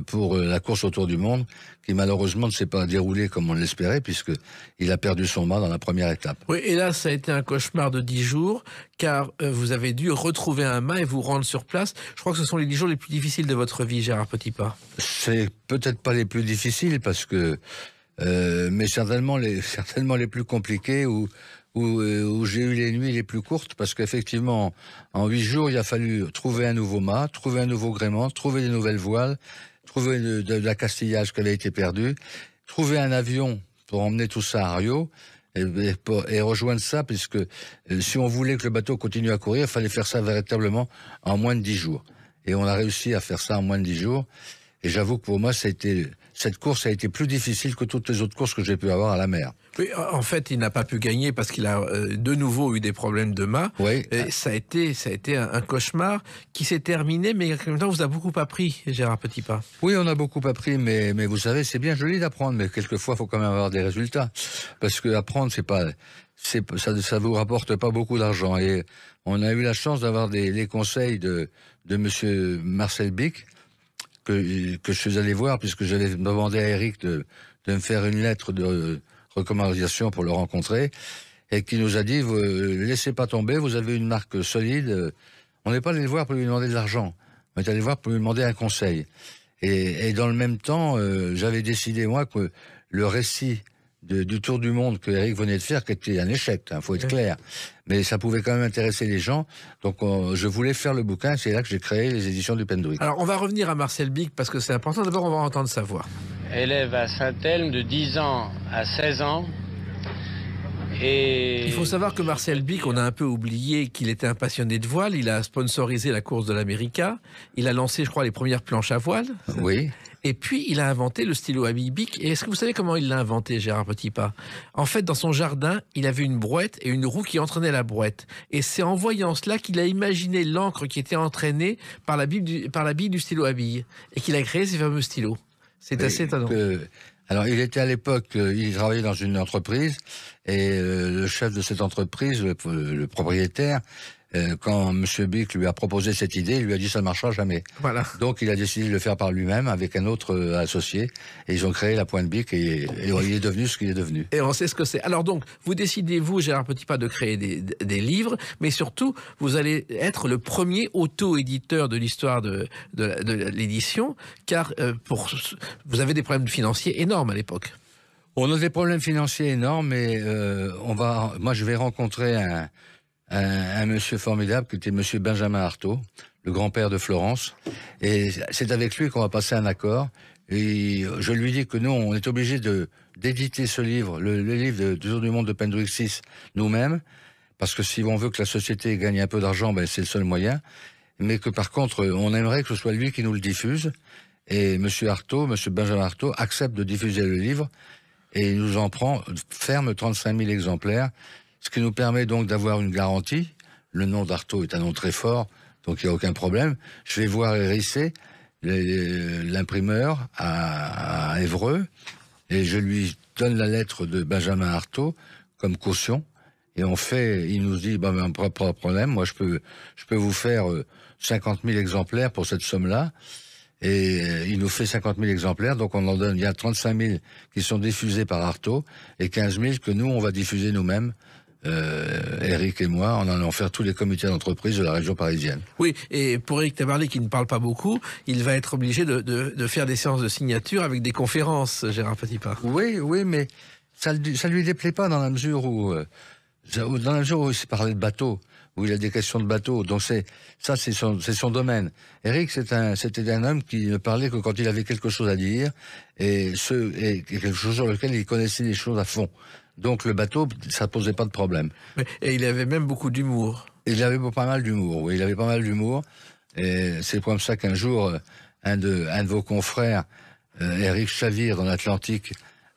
C: pour la course autour du monde, qui malheureusement ne s'est pas déroulée comme on l'espérait, puisque il a perdu son mât dans la première étape.
B: Oui, et là, ça a été un cauchemar de 10 jours, car vous avez dû retrouver un mât et vous rendre sur place. Je crois que ce sont les 10 jours les plus difficiles de votre vie, Gérard Petipa.
C: C'est peut-être pas les plus difficiles, parce que mais certainement les plus compliqués, où j'ai eu les nuits les plus courtes, parce qu'effectivement, en 8 jours, il a fallu trouver un nouveau mât, trouver un nouveau gréement, trouver des nouvelles voiles, trouver de l'accastillage qui avait été perdu, trouver un avion pour emmener tout ça à Rio, et rejoindre ça, puisque si on voulait que le bateau continue à courir, il fallait faire ça véritablement en moins de 10 jours. Et on a réussi à faire ça en moins de 10 jours. Et j'avoue que pour moi, cette course a été plus difficile que toutes les autres courses que j'ai pu avoir à la mer.
B: Oui, en fait, il n'a pas pu gagner parce qu'il a de nouveau eu des problèmes de mât.
C: Oui.
B: Et ça a été un cauchemar qui s'est terminé, mais en même temps, vous a beaucoup appris, Gérard Petipa.
C: Oui, on a beaucoup appris, mais vous savez, c'est bien joli d'apprendre, mais quelquefois, il faut quand même avoir des résultats. Parce que apprendre, ça vous rapporte pas beaucoup d'argent. Et on a eu la chance d'avoir les conseils de monsieur Marcel Bic, que je suis allé voir, puisque j'avais demandé à Éric de me faire une lettre de recommandation pour le rencontrer, et qui nous a dit, vous laissez pas tomber, vous avez une marque solide. On n'est pas allé le voir pour lui demander de l'argent, on est allé le voir pour lui demander un conseil. Et dans le même temps, j'avais décidé, moi, que le récit du tour du monde que Éric venait de faire, qui était un échec, faut être clair, mais ça pouvait quand même intéresser les gens, donc je voulais faire le bouquin, c'est là que j'ai créé les éditions du Pendwick.
B: Alors, on va revenir à Marcel Bic, parce que c'est important. D'abord, on va entendre sa voix.
F: Élève à Saint-Elme de 10 ans à 16 ans. Et
B: il faut savoir que Marcel Bic, on a un peu oublié qu'il était un passionné de voile. Il a sponsorisé la course de l'América. Il a lancé, je crois, les premières planches à voile.
C: Oui.
B: Et puis, il a inventé le stylo à billes Bic. Et est-ce que vous savez comment il l'a inventé, Gérard Petipa? En fait, dans son jardin, il avait une brouette et une roue qui entraînait la brouette. Et c'est en voyant cela qu'il a imaginé l'encre qui était entraînée par la bille du stylo à billes. Et qu'il a créé ces fameux stylos. C'est assez étonnant.
C: Alors, il était à l'époque, il travaillait dans une entreprise, et le chef de cette entreprise, le propriétaire, quand M. Bic lui a proposé cette idée, il lui a dit ça ne marchera jamais.
B: Voilà.
C: Donc il a décidé de le faire par lui-même avec un autre associé, et ils ont créé la Pointe Bic, et il est devenu ce qu'il est devenu.
B: Et on sait ce que c'est. Alors donc, vous décidez, vous, Gérard Petipa, de créer des livres, mais surtout, vous allez être le premier auto-éditeur de l'histoire de l'édition, car vous avez des problèmes financiers énormes à l'époque.
C: On a des problèmes financiers énormes, mais moi je vais rencontrer un monsieur formidable qui était monsieur Benjamin Artaud, le grand-père de Florence, et c'est avec lui qu'on va passer un accord. Et je lui dis que nous, on est obligé d'éditer ce livre, le livre du Tour du monde de Pendwick 6, nous-mêmes, parce que si on veut que la société gagne un peu d'argent, c'est le seul moyen, mais que par contre, on aimerait que ce soit lui qui nous le diffuse, et monsieur Benjamin Artaud, accepte de diffuser le livre, et il nous en prend ferme 35 000 exemplaires, ce qui nous permet donc d'avoir une garantie. Le nom d'Artaud est un nom très fort, donc il n'y a aucun problème. Je vais voir Hérissé, l'imprimeur à Évreux, et je lui donne la lettre de Benjamin Artaud comme caution, et il nous dit, pas de problème, moi je peux vous faire 50 000 exemplaires pour cette somme-là. Et il nous fait 50 000 exemplaires, donc on en donne, il y a 35 000 qui sont diffusés par Artaud, et 15 000 que nous, on va diffuser nous-mêmes, Éric et moi, en allant faire tous les comités d'entreprise de la région parisienne.
B: Oui, et pour Éric Tabarly, qui ne parle pas beaucoup, il va être obligé de faire des séances de signature avec des conférences, Gérard Petipa.
C: Oui, mais ça lui déplaît pas dans la mesure où il s'est parlé de bateau. où il a des questions de bateau. Donc c'est son domaine. Eric, c'était un homme qui ne parlait que quand il avait quelque chose à dire et quelque chose sur lequel il connaissait les choses à fond. Donc le bateau, ça posait pas de problème.
B: Et il avait même beaucoup d'humour.
C: Il avait pas mal d'humour, oui, il avait pas mal d'humour. Et c'est comme ça qu'un jour, un de vos confrères, Eric Chavir, dans l'Atlantique,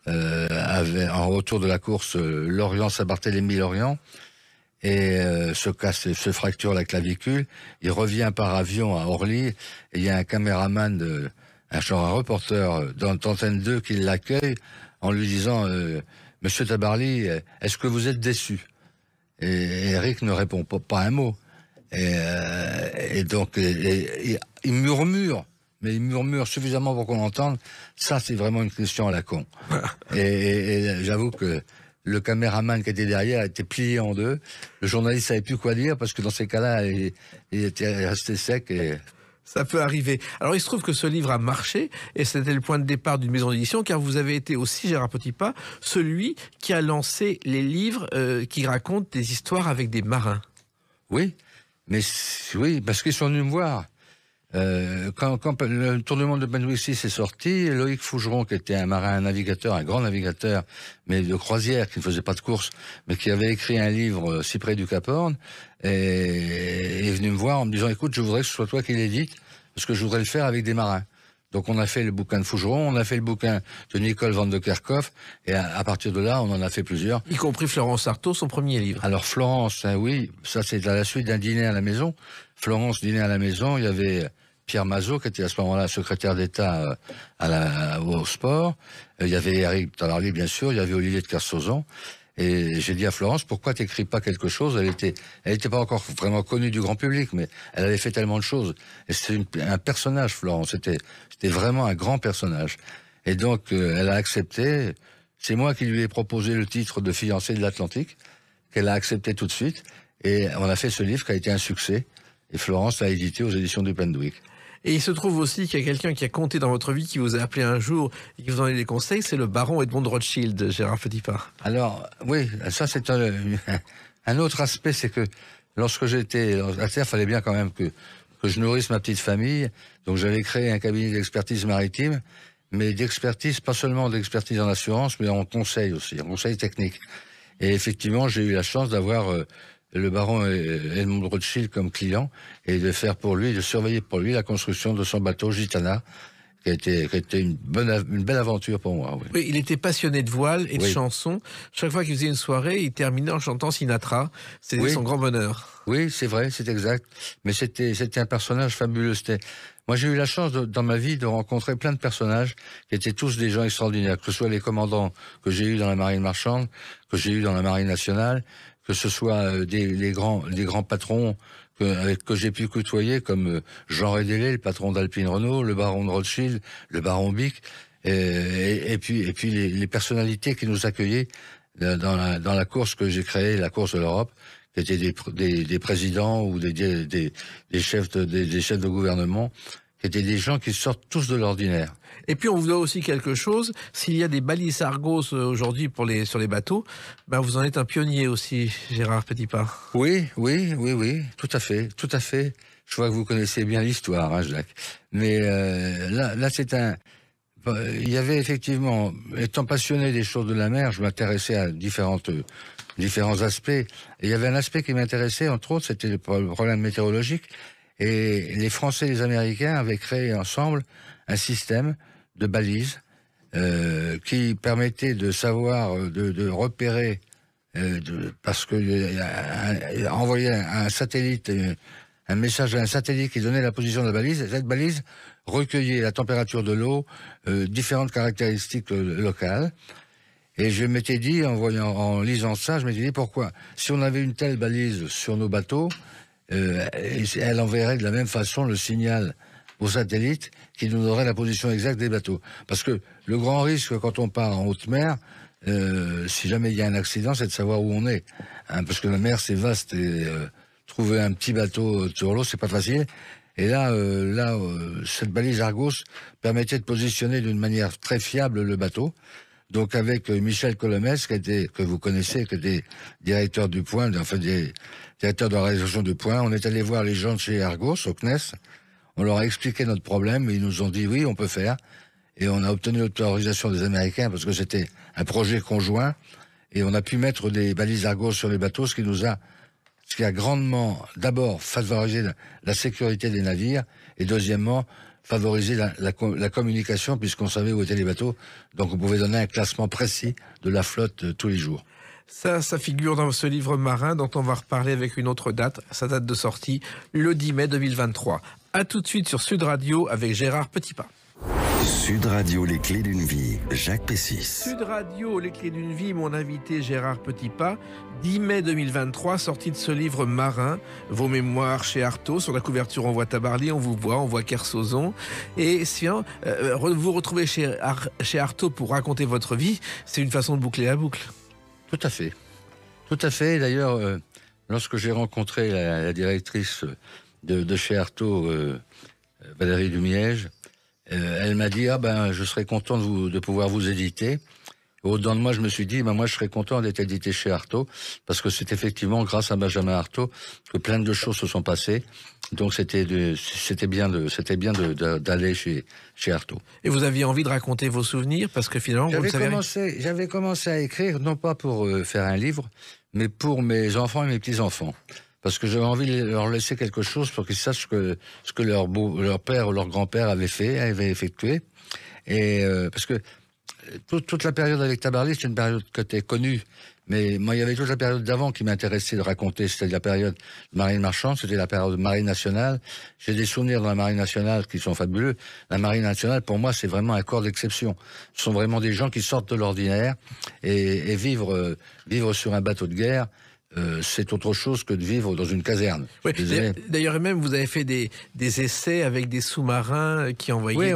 C: avait en retour de la course Lorient-Saint-Barthélemy-Lorient, et se fracture la clavicule. Il revient par avion à Orly, et il y a un caméraman, un reporter d'Antenne 2 qui l'accueille en lui disant Monsieur Tabarly, est-ce que vous êtes déçu? Et Eric ne répond pas un mot. Et donc il murmure, mais il murmure suffisamment pour qu'on l'entende. Ça, c'est vraiment une question à la con. et j'avoue que le caméraman qui était derrière était plié en deux. Le journaliste savait plus quoi dire parce que dans ces cas-là, il était resté sec. Et
B: ça peut arriver. Alors, il se trouve que ce livre a marché, et c'était le point de départ d'une maison d'édition, car vous avez été aussi, Gérard Petipa, celui qui a lancé les livres qui racontent des histoires avec des marins.
C: Oui, oui, parce qu'ils sont venus me voir. Quand le Tour du monde de Ben Wixy s'est sorti, Loïc Fougeron, qui était un marin, un navigateur, un grand navigateur, mais de croisière, qui ne faisait pas de course, mais qui avait écrit un livre si près du Cap Horn, est venu me voir en me disant, écoute, je voudrais que ce soit toi qui l'édites, parce que je voudrais le faire avec des marins. Donc on a fait le bouquin de Fougeron, on a fait le bouquin de Nicole van de Kerkhoff, et à partir de là, on en a fait plusieurs.
B: Y compris Florence Artaud, son premier livre.
C: Alors Florence, oui, ça c'est à la suite d'un dîner à la maison. Florence dîner à la maison, il y avait Pierre Mazot, qui était à ce moment-là secrétaire d'État au sport. Il y avait Eric Tabarly, bien sûr, il y avait Olivier de Kersauzon. Et j'ai dit à Florence, pourquoi t'écris pas quelque chose? Elle était pas encore vraiment connue du grand public, mais elle avait fait tellement de choses. Et c'était un personnage, Florence. C'était vraiment un grand personnage. Et donc, elle a accepté. C'est moi qui lui ai proposé le titre de Fiancée de l'Atlantique, qu'elle a accepté tout de suite. Et on a fait ce livre qui a été un succès. Et Florence l'a édité aux éditions du Penduic.
B: Et il se trouve aussi qu'il y a quelqu'un qui a compté dans votre vie, qui vous a appelé un jour et qui vous a donné des conseils, c'est le baron Edmond de Rothschild, Gérard Petipa.
C: Alors, oui, ça c'est un autre aspect, c'est que lorsque j'étais à terre, il fallait bien quand même que je nourrisse ma petite famille. Donc j'avais créé un cabinet d'expertise maritime, mais d'expertise, pas seulement d'expertise en assurance, mais en conseil aussi, en conseil technique. Et effectivement, j'ai eu la chance d'avoir le baron Edmond de Rothschild comme client, et de surveiller pour lui la construction de son bateau Gitana, qui a été une belle aventure pour moi. Oui.
B: Oui, il était passionné de voile et de chansons. Chaque fois qu'il faisait une soirée, il terminait en chantant Sinatra. C'était son grand bonheur.
C: Oui, c'est vrai, c'est exact. Mais c'était un personnage fabuleux. Moi, j'ai eu la chance dans ma vie de rencontrer plein de personnages qui étaient tous des gens extraordinaires, que ce soit les commandants que j'ai eus dans la marine marchande, que j'ai eus dans la marine nationale, que ce soit les grands patrons que j'ai pu côtoyer, comme Jean Rédélé, le patron d'Alpine Renault, le baron de Rothschild, le baron Bic, et puis les personnalités qui nous accueillaient dans la course que j'ai créée, la course de l'Europe, qui étaient des présidents ou des chefs de gouvernement, qui étaient des gens qui sortent tous de l'ordinaire.
B: Et puis on vous doit aussi quelque chose. S'il y a des balises Argos aujourd'hui sur les bateaux, ben vous en êtes un pionnier aussi, Gérard Petipa.
C: Oui, tout à fait. Je vois que vous connaissez bien l'histoire, hein, Jacques. Mais là, il y avait effectivement, étant passionné des choses de la mer, je m'intéressais à différents aspects. Et il y avait un aspect qui m'intéressait, entre autres, c'était le problème météorologique. Et les Français et les Américains avaient créé ensemble un système de balises qui permettait de savoir, de repérer, parce que envoyer un satellite, un message à un satellite qui donnait la position de la balise. Cette balise recueillait la température de l'eau, différentes caractéristiques locales. Et je m'étais dit, en lisant ça, je m'étais dit pourquoi, si on avait une telle balise sur nos bateaux, elle enverrait de la même façon le signal au satellite qui nous donnerait la position exacte des bateaux. Parce que le grand risque quand on part en haute mer, si jamais il y a un accident, c'est de savoir où on est. Hein, parce que la mer, c'est vaste et trouver un petit bateau sur l'eau, c'est pas facile. Et là, cette balise Argos permettait de positionner d'une manière très fiable le bateau. Donc avec Michel Colomès, que vous connaissez, qui était directeur du Point, directeur de la réalisation du Point, on est allé voir les gens de chez Argos, au CNES, on leur a expliqué notre problème, et ils nous ont dit oui, on peut faire. Et on a obtenu l'autorisation des Américains, parce que c'était un projet conjoint, et on a pu mettre des balises Argos sur les bateaux, ce qui a grandement, d'abord, favorisé la sécurité des navires, et deuxièmement, favoriser la communication, puisqu'on savait où étaient les bateaux. Donc on pouvait donner un classement précis de la flotte tous les jours.
B: Ça figure dans ce livre marin dont on va reparler avec une autre date, sa date de sortie, le 10 mai 2023. A tout de suite sur Sud Radio avec Gérard Petitpas.
A: Sud Radio, les clés d'une vie, Jacques Pessis.
B: Sud Radio, les clés d'une vie, mon invité Gérard Petitpas, 10 mai 2023, sortie de ce livre marin, vos mémoires chez Artaud. Sur la couverture, on voit Tabarly, on voit Kersozon. Et sinon, vous retrouvez chez Artaud pour raconter votre vie, c'est une façon de boucler la boucle.
C: Tout à fait. Tout à fait. D'ailleurs, lorsque j'ai rencontré la directrice de chez Artaud, Valérie Dumiège, elle m'a dit je serais content de pouvoir vous éditer. Au-dedans de moi, je me suis dit moi je serais content d'être édité chez Artaud, parce que c'est effectivement grâce à Benjamin Artaud que plein de choses se sont passées. Donc c'était bien d'aller chez Artaud.
B: Et vous aviez envie de raconter vos souvenirs, parce que finalement
C: j'avais commencé à écrire, non pas pour faire un livre, mais pour mes enfants et mes petits-enfants. Parce que j'avais envie de leur laisser quelque chose pour qu'ils sachent ce que leur père ou leur grand-père avait effectué. Et parce que toute la période avec Tabarly, c'est une période que tu as connue. Mais moi, il y avait toute la période d'avant qui m'intéressait de raconter. C'était la période de marine marchande, c'était la période de marine nationale. J'ai des souvenirs dans la marine nationale qui sont fabuleux. La marine nationale, pour moi, c'est vraiment un corps d'exception. Ce sont vraiment des gens qui sortent de l'ordinaire et vivre sur un bateau de guerre. C'est autre chose que de vivre dans une caserne.
B: Oui, d'ailleurs, même vous avez fait des essais avec des sous-marins qui envoyaient.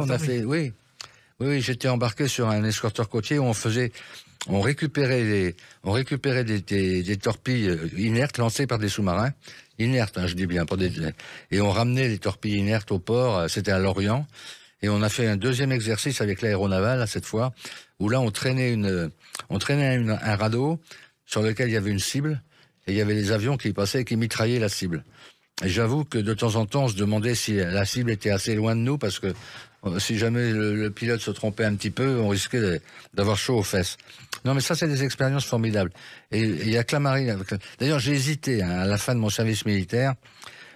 C: Oui, j'étais embarqué sur un escorteur côtier où on récupérait des torpilles inertes lancées par des sous-marins. Inertes, je dis bien, et on ramenait les torpilles inertes au port. C'était à Lorient. Et on a fait un deuxième exercice avec l'aéronaval, cette fois, où là, on traînait un radeau sur lequel il y avait une cible. Et il y avait des avions qui passaient et qui mitraillaient la cible. Et j'avoue que de temps en temps, on se demandait si la cible était assez loin de nous, parce que si jamais le pilote se trompait un petit peu, on risquait d'avoir chaud aux fesses. Non, mais ça, c'est des expériences formidables. Et il y a que la marine. D'ailleurs, j'ai hésité à la fin de mon service militaire.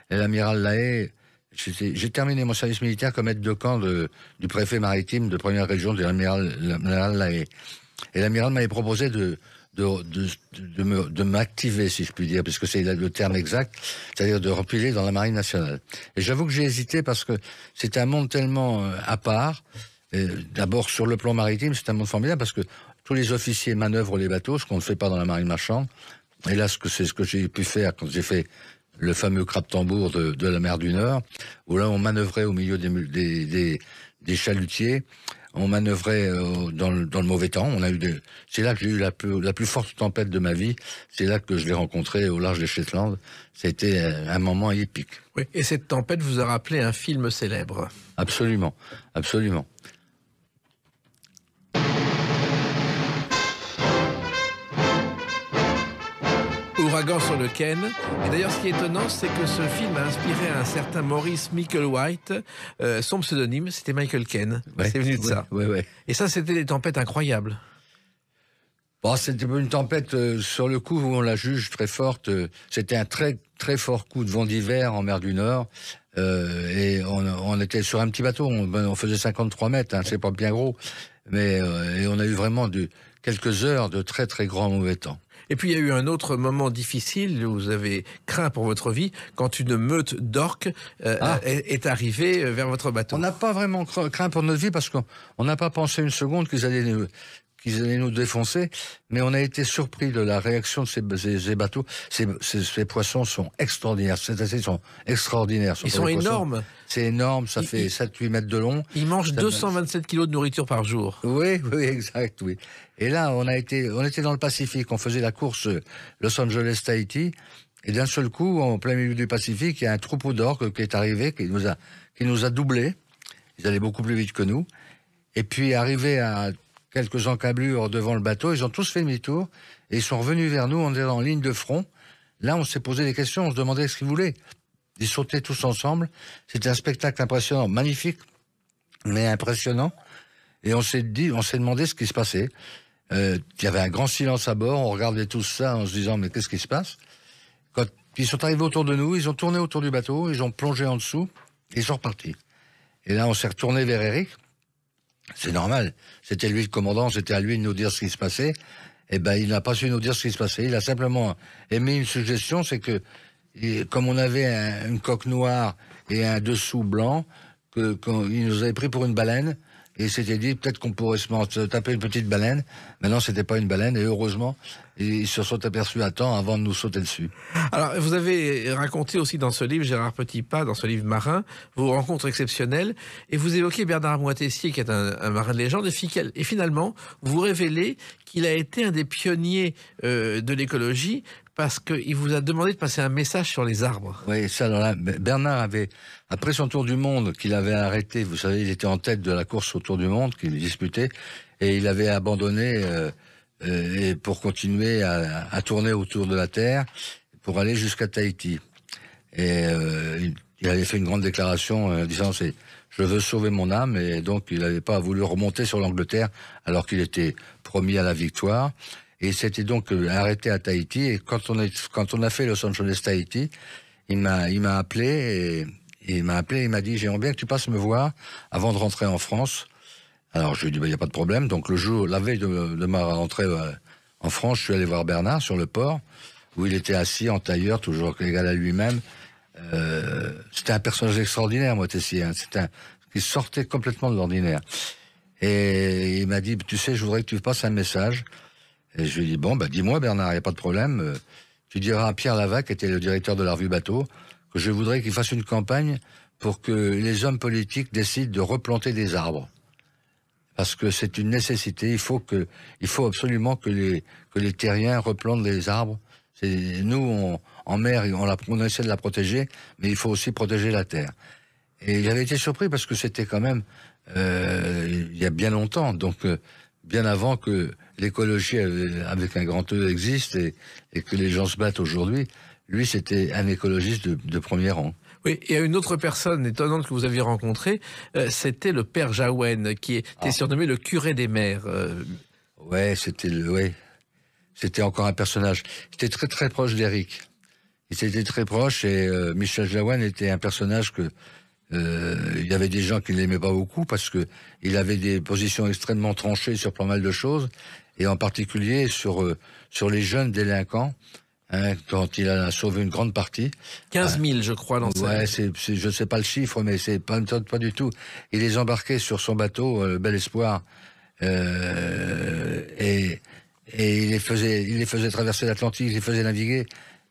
C: Et l'amiral Lahaye, j'ai terminé mon service militaire comme aide de camp du préfet maritime de première région de l'amiral Lahaye. Et l'amiral m'avait proposé de m'activer, si je puis dire, puisque c'est le terme exact, c'est-à-dire de repiler dans la marine nationale. Et j'avoue que j'ai hésité parce que c'est un monde tellement à part. D'abord, sur le plan maritime, c'est un monde formidable parce que tous les officiers manœuvrent les bateaux, ce qu'on ne fait pas dans la marine marchande. Et là, c'est ce que j'ai pu faire quand j'ai fait le fameux crabe-tambour de la mer du Nord, où là, on manœuvrait au milieu des chalutiers. On manœuvrait dans le mauvais temps. C'est là que j'ai eu la plus forte tempête de ma vie. C'est là que je l'ai rencontré au large des Shetland. C'était un moment épique.
B: Oui. Et cette tempête vous a rappelé un film célèbre.
C: Absolument, absolument.
B: Ouragan sur le Ken. Et d'ailleurs, ce qui est étonnant, c'est que ce film a inspiré un certain Maurice Micklewhite. Son pseudonyme, c'était Michael Ken.
C: Ouais,
B: c'est venu de ça.
C: Ouais.
B: Et ça, c'était des tempêtes incroyables.
C: Bon, c'était une tempête, sur le coup, où on la juge très forte. C'était un très, très fort coup de vent d'hiver en mer du Nord. Et on était sur un petit bateau. On faisait 53 mètres, hein, c'est pas bien gros. Mais et on a eu vraiment quelques heures de très, très grand mauvais temps.
B: Et puis il y a eu un autre moment difficile où vous avez craint pour votre vie, quand une meute d'orques est arrivée vers votre bateau.
C: On n'a pas vraiment craint pour notre vie parce qu'on n'a pas pensé une seconde qu'ils allaient nous défoncer, mais on a été surpris de la réaction de ces bateaux. Ces poissons sont extraordinaires. Ces cétacés sont extraordinaires.
B: Ils sont énormes.
C: C'est énorme, ça fait 7-8 mètres de long.
B: Ils mangent 227 kilos de nourriture par jour.
C: Oui, exact, oui. Et là, on était dans le Pacifique, on faisait la course Los Angeles-Tahiti, et d'un seul coup, en plein milieu du Pacifique, il y a un troupeau d'orques qui est arrivé, qui nous a doublés. Ils allaient beaucoup plus vite que nous. Et puis, arrivé à quelques encablures devant le bateau. Ils ont tous fait demi-tour et ils sont revenus vers nous. On était en ligne de front. Là, on s'est posé des questions. On se demandait ce qu'ils voulaient. Ils sautaient tous ensemble. C'était un spectacle impressionnant, magnifique, mais impressionnant. Et on s'est demandé ce qui se passait. Il y avait un grand silence à bord. On regardait tout ça en se disant, mais qu'est-ce qui se passe? Quand ils sont arrivés autour de nous, ils ont tourné autour du bateau, ils ont plongé en dessous, et ils sont repartis. Et là, on s'est retourné vers Eric. C'est normal. C'était lui le commandant, c'était à lui de nous dire ce qui se passait. Eh ben, il n'a pas su nous dire ce qui se passait. Il a simplement émis une suggestion, c'est que, comme on avait une coque noire et un dessous blanc, il nous avait pris pour une baleine, et il s'était dit peut-être qu'on pourrait se taper une petite baleine. Maintenant, c'était pas une baleine, et heureusement, ils se sont aperçus à temps avant de nous sauter dessus.
B: Alors, vous avez raconté aussi dans ce livre, Gérard Petitpas, dans ce livre marin, vos rencontres exceptionnelles, et vous évoquez Bernard Moitessier, qui est un marin de légende, et finalement, vous révélez qu'il a été un des pionniers de l'écologie, parce qu'il vous a demandé de passer un message sur les arbres.
C: Oui, ça, alors là, Bernard avait, après son tour du monde, qu'il avait arrêté, vous savez, il était en tête de la course au tour du monde, qu'il disputait, et il avait abandonné et pour continuer à tourner autour de la Terre, pour aller jusqu'à Tahiti. Et il avait fait une grande déclaration disant, je veux sauver mon âme, et donc il n'avait pas voulu remonter sur l'Angleterre, alors qu'il était promis à la victoire. Et c'était donc arrêté à Tahiti. Et quand on a fait Los Angeles Tahiti, il m'a appelé et il m'a dit, j'aimerais bien que tu passes me voir avant de rentrer en France. Alors je lui ai dit, il n'y a pas de problème. Donc la veille de ma rentrée en France, je suis allé voir Bernard sur le port, où il était assis en tailleur, toujours égal à lui-même. C'était un personnage extraordinaire, Moitessier. Qui sortait complètement de l'ordinaire. Et il m'a dit, tu sais, je voudrais que tu passes un message. Et je lui ai dit, bon, dis-moi Bernard, il n'y a pas de problème. Tu diras à Pierre Lavac, qui était le directeur de la revue Bateau, que je voudrais qu'il fasse une campagne pour que les hommes politiques décident de replanter des arbres. Parce que c'est une nécessité. Il faut absolument que les terriens replantent les arbres. Nous, en mer, on essaie de la protéger, mais il faut aussi protéger la terre. Et j'avais été surpris parce que c'était quand même il y a bien longtemps, donc bien avant que l'écologie avec un grand E existe et que les gens se battent aujourd'hui. Lui, c'était un écologiste de premier rang.
B: Oui, et une autre personne étonnante que vous aviez rencontrée, c'était le père Jaouen, qui était surnommé le curé des mers.
C: Ouais, c'était encore un personnage. C'était très très proche d'Éric. Il était très proche et Michel Jaouen était un personnage que il y avait des gens qui ne l'aimaient pas beaucoup parce que il avait des positions extrêmement tranchées sur pas mal de choses et en particulier sur les jeunes délinquants. Quand il a sauvé une grande partie.
B: 15 000, je crois, dans ça.
C: Ouais, je sais pas le chiffre, mais c'est pas du tout. Il les embarquait sur son bateau, Bel Espoir, et il les faisait traverser l'Atlantique, il les faisait naviguer,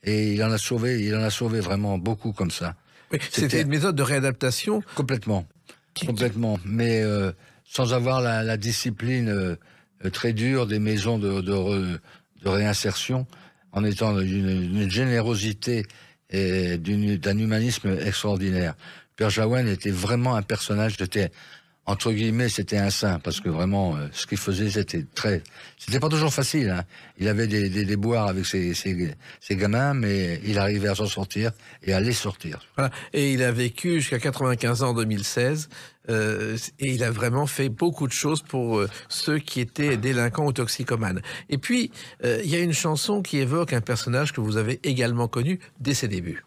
C: et il en a sauvé vraiment beaucoup comme ça.
B: Oui, c'était une méthode de réadaptation.
C: Complètement. Mais sans avoir la discipline très dure des maisons de réinsertion, en étant d'une générosité et d'un humanisme extraordinaire. Père Jaouen était vraiment un personnage, entre guillemets, c'était un saint, parce que vraiment, ce qu'il faisait, c'était pas toujours facile, hein. Il avait des déboires avec ses gamins, mais il arrivait à s'en sortir et à les sortir.
B: Voilà. Et il a vécu jusqu'à 95 ans en 2016, et il a vraiment fait beaucoup de choses pour ceux qui étaient délinquants ou toxicomanes. Et puis, il y a une chanson qui évoque un personnage que vous avez également connu dès ses débuts.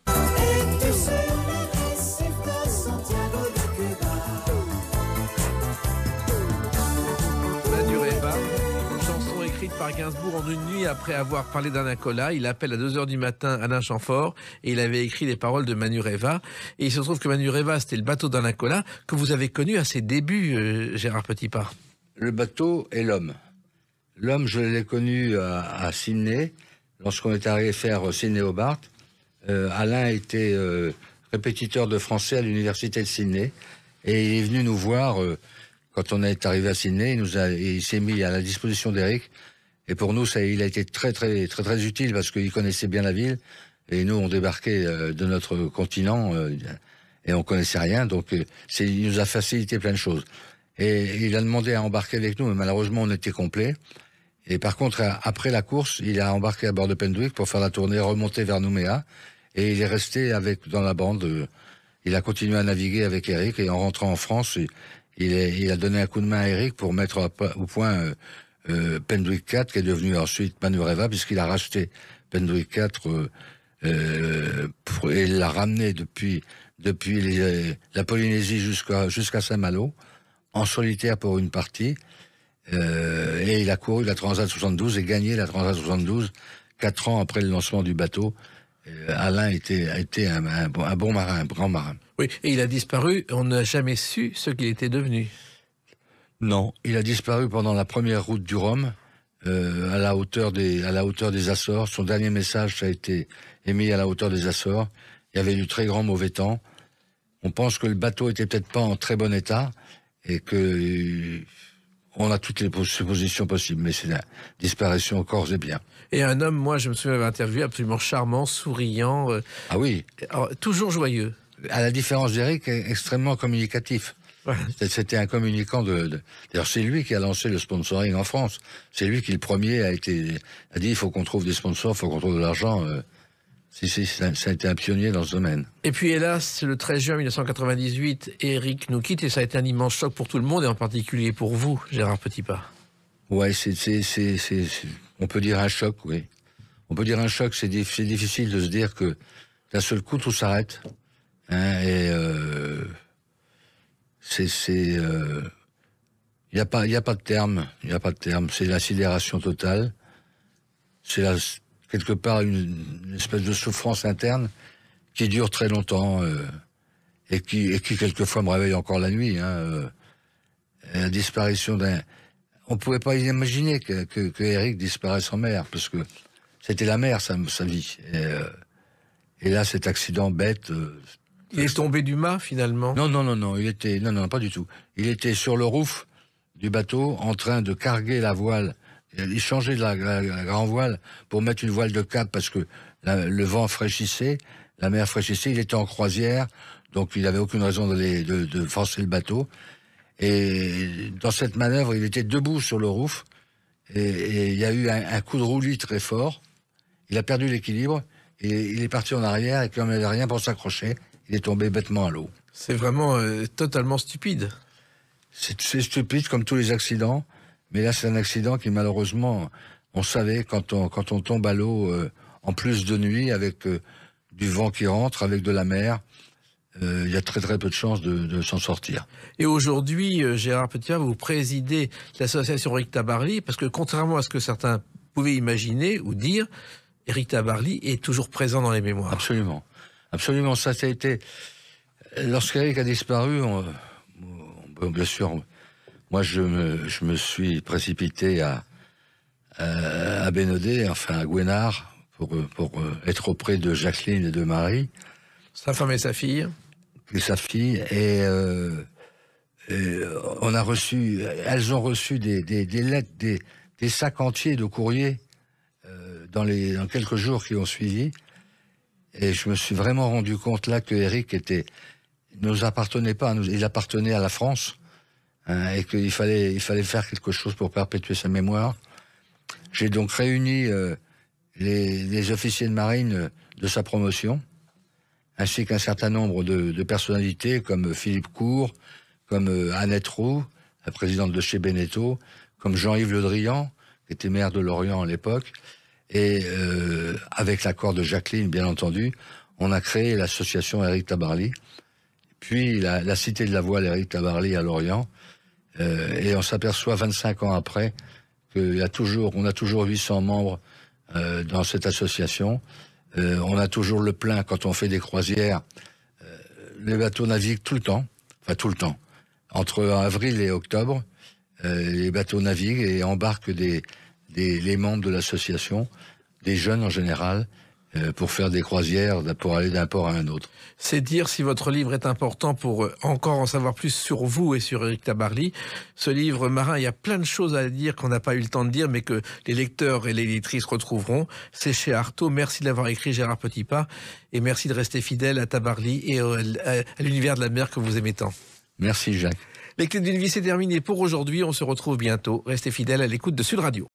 B: Par Gainsbourg en une nuit après avoir parlé d'Alain Colas. Il appelle à 2h du matin Alain Chamfort et il avait écrit les paroles de Manureva. Et il se trouve que Manureva, c'était le bateau d'Alain Colas que vous avez connu à ses débuts, Gérard Petitpas.
C: Le bateau et l'homme. L'homme, je l'ai connu à Sydney, lorsqu'on est arrivé faire Sydney-Hobart. Alain était répétiteur de français à l'université de Sydney et il est venu nous voir quand on est arrivé à Sydney. Il s'est mis à la disposition d'Éric. Et pour nous, il a été très utile parce qu'il connaissait bien la ville. Et nous, on débarquait de notre continent et on connaissait rien. Donc, il nous a facilité plein de choses. Et il a demandé à embarquer avec nous, mais malheureusement, on était complet. Et par contre, après la course, il a embarqué à bord de Pendwick pour faire la tournée, remonter vers Nouméa. Et il est resté dans la bande. Il a continué à naviguer avec Eric. Et en rentrant en France, il a donné un coup de main à Eric pour mettre au point Pendwick 4, qui est devenu ensuite Manureva, puisqu'il a racheté Pendwick 4 et il l'a ramené depuis la Polynésie jusqu'à Saint-Malo, en solitaire pour une partie. Et il a couru la Transat 72 et gagné la Transat 72 4 ans après le lancement du bateau. Alain a été un bon marin, un grand marin.
B: Oui, et il a disparu, on n'a jamais su ce qu'il était devenu.
C: Non, il a disparu pendant la première route du Rhum, à la hauteur des Açores. Son dernier message a été émis à la hauteur des Açores. Il y avait du très grand mauvais temps. On pense que le bateau était peut-être pas en très bon état et que on a toutes les suppositions possibles, mais c'est la disparition corps et bien.
B: Et un homme, moi je me souviens d'avoir interviewé, absolument charmant, souriant.
C: Ah oui.
B: Alors, toujours joyeux.
C: À la différence d'Eric, extrêmement communicatif. Voilà. C'était un communicant D'ailleurs, c'est lui qui a lancé le sponsoring en France. C'est lui qui, le premier, a dit il faut qu'on trouve des sponsors, il faut qu'on trouve de l'argent. Ça a été un pionnier dans ce domaine.
B: Et puis, hélas, le 13 juin 1998, Eric nous quitte et ça a été un immense choc pour tout le monde et en particulier pour vous, Gérard Petitpas.
C: Ouais, on peut dire un choc, oui. On peut dire un choc, c'est difficile de se dire que d'un seul coup, tout s'arrête. Hein, et il n'y a pas de terme, c'est la sidération totale, c'est quelque part une espèce de souffrance interne qui dure très longtemps et qui quelquefois me réveille encore la nuit. La disparition on pouvait pas imaginer que Eric disparaisse en mer, parce que c'était la mer sa vie. Et là, cet accident bête.
B: Il est tombé du mât, finalement?
C: Non, non, pas du tout. Il était sur le roof du bateau, en train de carguer la voile. Il changeait de la grand voile pour mettre une voile de cap, parce que le vent fraîchissait, la mer fraîchissait, il était en croisière, donc il n'avait aucune raison de forcer le bateau. Et dans cette manœuvre, il était debout sur le roof, et il y a eu un coup de roulis très fort. Il a perdu l'équilibre, et il est parti en arrière, et comme il n'avait rien pour s'accrocher, il est tombé bêtement à l'eau.
B: C'est vraiment totalement stupide.
C: C'est stupide comme tous les accidents, mais là c'est un accident qui malheureusement, on savait quand on tombe à l'eau, en plus de nuit, avec du vent qui rentre, avec de la mer, il y a très très peu de chances de s'en sortir.
B: Et aujourd'hui, Gérard Petitpas, vous présidez l'association Éric Tabarly, parce que contrairement à ce que certains pouvaient imaginer ou dire, Éric Tabarly est toujours présent dans les mémoires.
C: Absolument. Absolument, ça a été... Lorsqu'Eric a disparu, bien sûr, moi je me suis précipité à Bénodet, enfin à Gouénard, pour être auprès de Jacqueline et de Marie.
B: Sa femme et sa fille.
C: Et sa fille, et on a reçu, elles ont reçu des lettres, des sacs entiers de courriers dans quelques jours qui ont suivi. Et je me suis vraiment rendu compte là que Eric nous appartenait pas, il appartenait à la France, hein, et qu'il fallait faire quelque chose pour perpétuer sa mémoire. J'ai donc réuni les officiers de marine de sa promotion, ainsi qu'un certain nombre de personnalités comme Philippe Cour, comme Annette Roux, la présidente de chez Beneteau, comme Jean-Yves Le Drian, qui était maire de Lorient à l'époque. Et avec l'accord de Jacqueline, bien entendu, on a créé l'association Éric Tabarly, puis la Cité de la Voile Éric Tabarly à Lorient, et on s'aperçoit 25 ans après qu'on a toujours 800 membres dans cette association. On a toujours le plein quand on fait des croisières. Les bateaux naviguent tout le temps. Entre avril et octobre, les bateaux naviguent et embarquent les membres de l'association, des jeunes en général, pour faire des croisières, pour aller d'un port à un autre.
B: C'est dire si votre livre est important pour encore en savoir plus sur vous et sur Éric Tabarly. Ce livre marin, il y a plein de choses à dire qu'on n'a pas eu le temps de dire, mais que les lecteurs et les lectrices retrouveront. C'est chez Artaud. Merci de l'avoir écrit, Gérard Petitpas, et merci de rester fidèle à Tabarly et à l'univers de la mer que vous aimez tant.
C: Merci, Jacques.
B: Les clés d'une vie, c'est terminé pour aujourd'hui. On se retrouve bientôt. Restez fidèles à l'écoute de Sud Radio.